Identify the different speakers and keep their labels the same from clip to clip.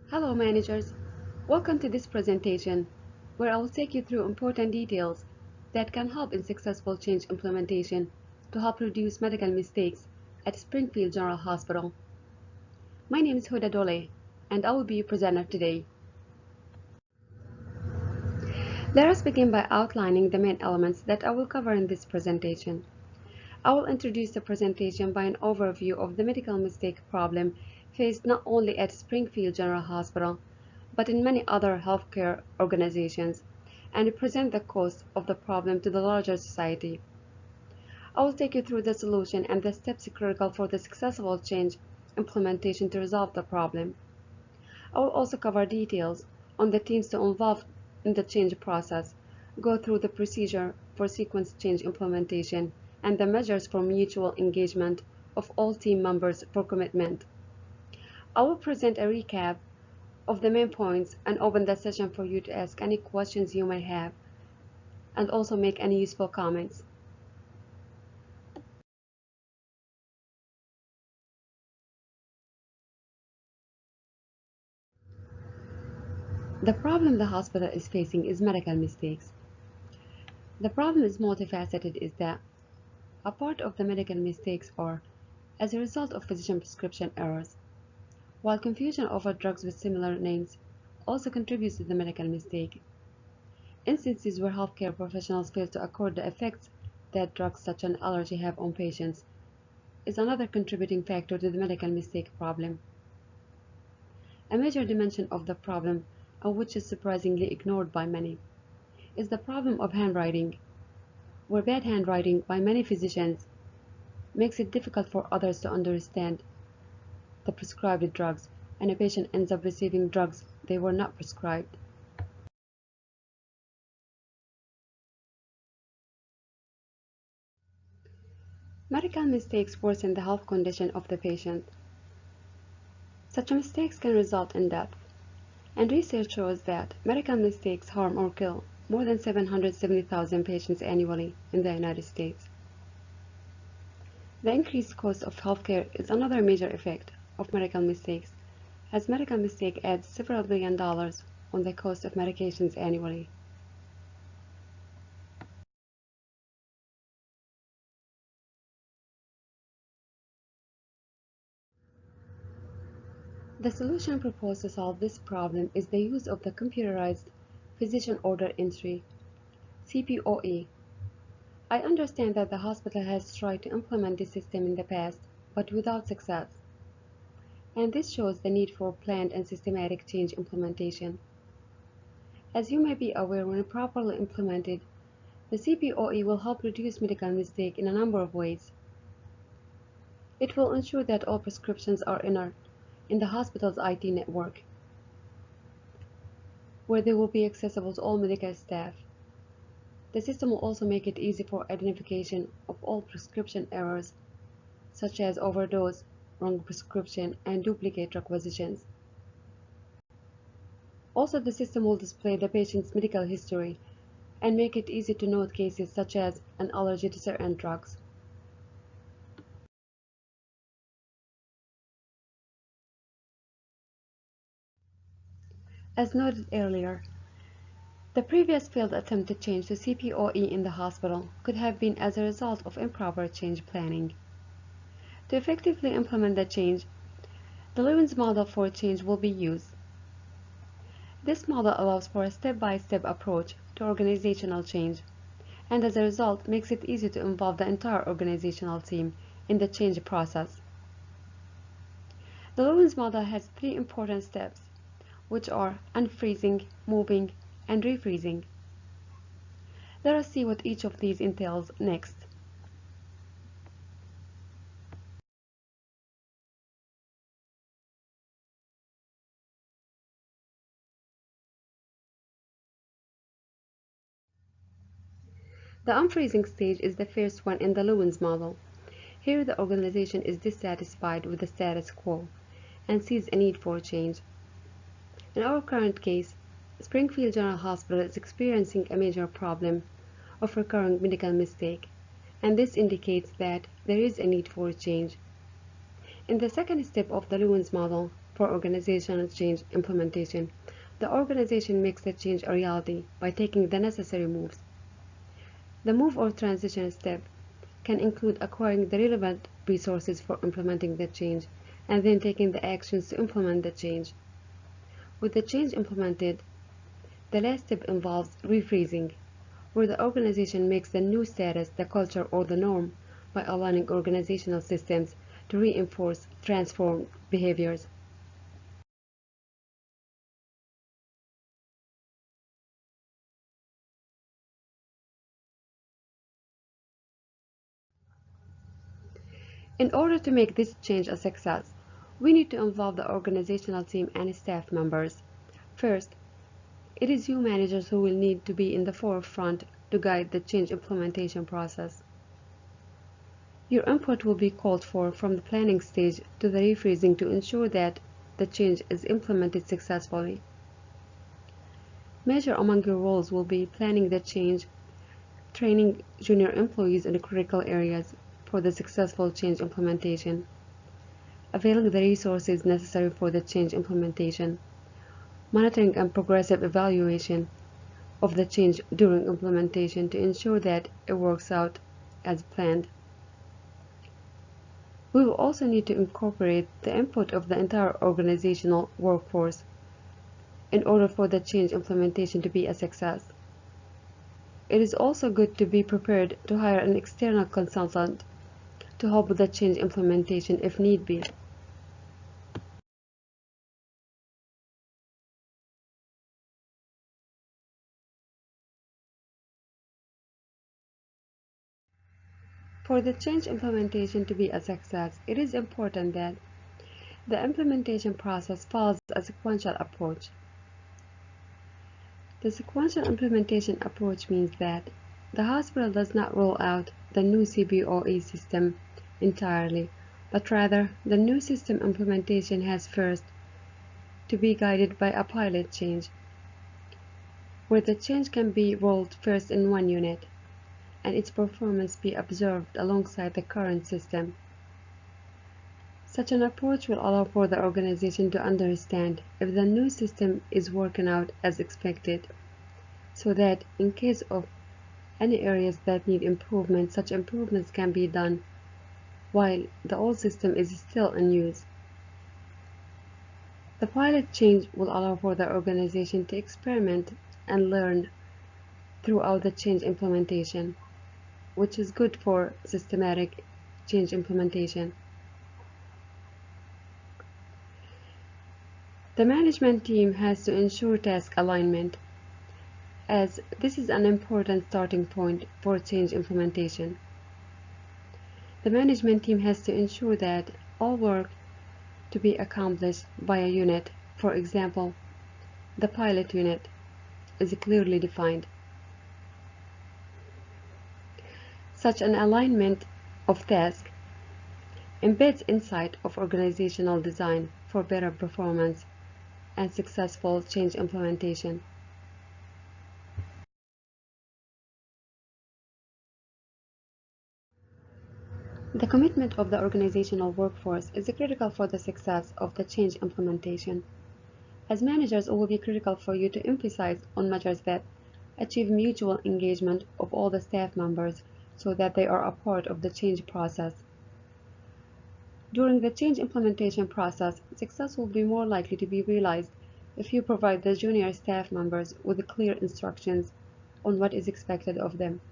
Speaker 1: Hello managers, welcome to this presentation where I will take you through important details that can help in successful change implementation to help reduce medical mistakes at Springfield General Hospital. My name is Huda Dole and I will be your presenter today. Let us begin by outlining the main elements that I will cover in this presentation. I will introduce the presentation by an overview of the medical mistake problem faced not only at Springfield General Hospital, but in many other healthcare organizations, and present the cause of the problem to the larger society. I will take you through the solution and the steps critical for the successful change implementation to resolve the problem. I will also cover details on the teams to involve in the change process, go through the procedure for sequence change implementation, and the measures for mutual engagement of all team members for commitment. I will present a recap of the main points and open the session for you to ask any questions you may have and also make any useful comments. The problem the hospital is facing is medical mistakes. The problem is multifaceted is that a part of the medical mistakes are as a result of physician prescription errors, while confusion over drugs with similar names also contributes to the medical mistake. Instances where healthcare professionals fail to accord the effects that drugs such as an allergy have on patients is another contributing factor to the medical mistake problem. A major dimension of the problem, and which is surprisingly ignored by many, is the problem of handwriting, where bad handwriting by many physicians makes it difficult for others to understand the prescribed drugs, and a patient ends up receiving drugs they were not prescribed. Medical mistakes worsen the health condition of the patient. Such mistakes can result in death, and research shows that medical mistakes harm or kill more than 770,000 patients annually in the United States. The increased cost of healthcare is another major effect of medical mistakes, as medical mistake adds several billion dollars on the cost of medications annually. The solution proposed to solve this problem is the use of the computerized physician order entry, CPOE. I understand that the hospital has tried to implement this system in the past, but without success, and this shows the need for planned and systematic change implementation. As you may be aware, when properly implemented, the CPOE will help reduce medical mistake in a number of ways. It will ensure that all prescriptions are entered in the hospital's IT network, where they will be accessible to all medical staff. The system will also make it easy for identification of all prescription errors, such as overdose, wrong prescription, and duplicate requisitions. Also, the system will display the patient's medical history and make it easy to note cases such as an allergy to certain drugs. As noted earlier, the previous failed attempt to change to CPOE in the hospital could have been as a result of improper change planning. To effectively implement the change, the Lewin's model for change will be used. This model allows for a step-by-step approach to organizational change, and as a result makes it easy to involve the entire organizational team in the change process. The Lewin's model has three important steps, which are unfreezing, moving, and refreezing. Let us see what each of these entails next. The unfreezing stage is the first one in the Lewin's model. Here the organization is dissatisfied with the status quo and sees a need for change. In our current case, Springfield General Hospital is experiencing a major problem of recurring medical mistake, and this indicates that there is a need for change. In the second step of the Lewin's model, for organizational change implementation. The organization makes the change a reality by taking the necessary moves. The move or transition step can include acquiring the relevant resources for implementing the change and then taking the actions to implement the change. With the change implemented, the last step involves rephrasing, where the organization makes the new status the culture or the norm by aligning organizational systems to reinforce transformed behaviors. In order to make this change a success, we need to involve the organizational team and staff members. First, it is you managers who will need to be in the forefront to guide the change implementation process. Your input will be called for from the planning stage to the rephrasing to ensure that the change is implemented successfully. Major among your roles will be planning the change, training junior employees in the critical areas for the successful change implementation, availing the resources necessary for the change implementation, monitoring and progressive evaluation of the change during implementation to ensure that it works out as planned. We will also need to incorporate the input of the entire organizational workforce in order for the change implementation to be a success. It is also good to be prepared to hire an external consultant to help with the change implementation if need be. For the change implementation to be a success, it is important that the implementation process follows a sequential approach. The sequential implementation approach means that the hospital does not roll out the new CBOE system entirely, but rather the new system implementation has first to be guided by a pilot change, where the change can be rolled first in one unit and its performance be observed alongside the current system. Such an approach will allow for the organization to understand if the new system is working out as expected, so that in case of any areas that need improvement, such improvements can be done while the old system is still in use. The pilot change will allow for the organization to experiment and learn throughout the change implementation, which is good for systematic change implementation. The management team has to ensure task alignment, as this is an important starting point for change implementation. The management team has to ensure that all work to be accomplished by a unit, for example, the pilot unit, is clearly defined. Such an alignment of tasks embeds insight of organizational design for better performance and successful change implementation. The commitment of the organizational workforce is critical for the success of the change implementation. As managers, it will be critical for you to emphasize on measures that achieve mutual engagement of all the staff members so that they are a part of the change process. During the change implementation process, success will be more likely to be realized if you provide the junior staff members with clear instructions on what is expected of them.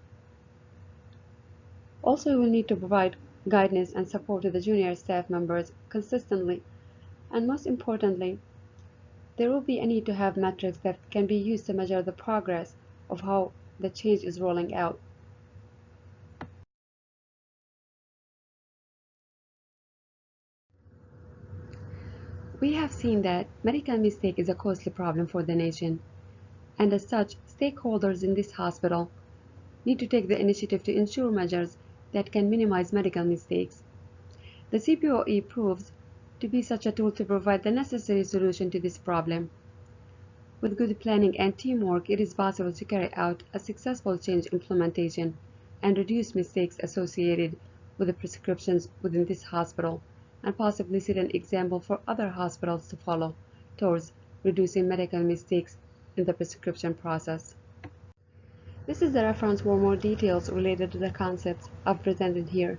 Speaker 1: Also, you will need to provide guidance and support to the junior staff members consistently, and most importantly, there will be a need to have metrics that can be used to measure the progress of how the change is rolling out. We have seen that medical mistake is a costly problem for the nation, and as such, stakeholders in this hospital need to take the initiative to ensure measures that can minimize medical mistakes. The CPOE proves to be such a tool to provide the necessary solution to this problem. With good planning and teamwork, it is possible to carry out a successful change implementation and reduce mistakes associated with the prescriptions within this hospital and possibly set an example for other hospitals to follow towards reducing medical mistakes in the prescription process. This is the reference for more details related to the concepts I've presented here,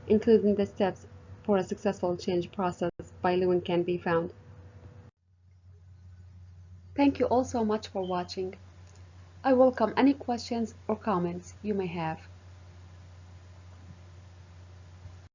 Speaker 1: including the steps for a successful change process by Lewin can be found. Thank you all so much for watching. I welcome any questions or comments you may have.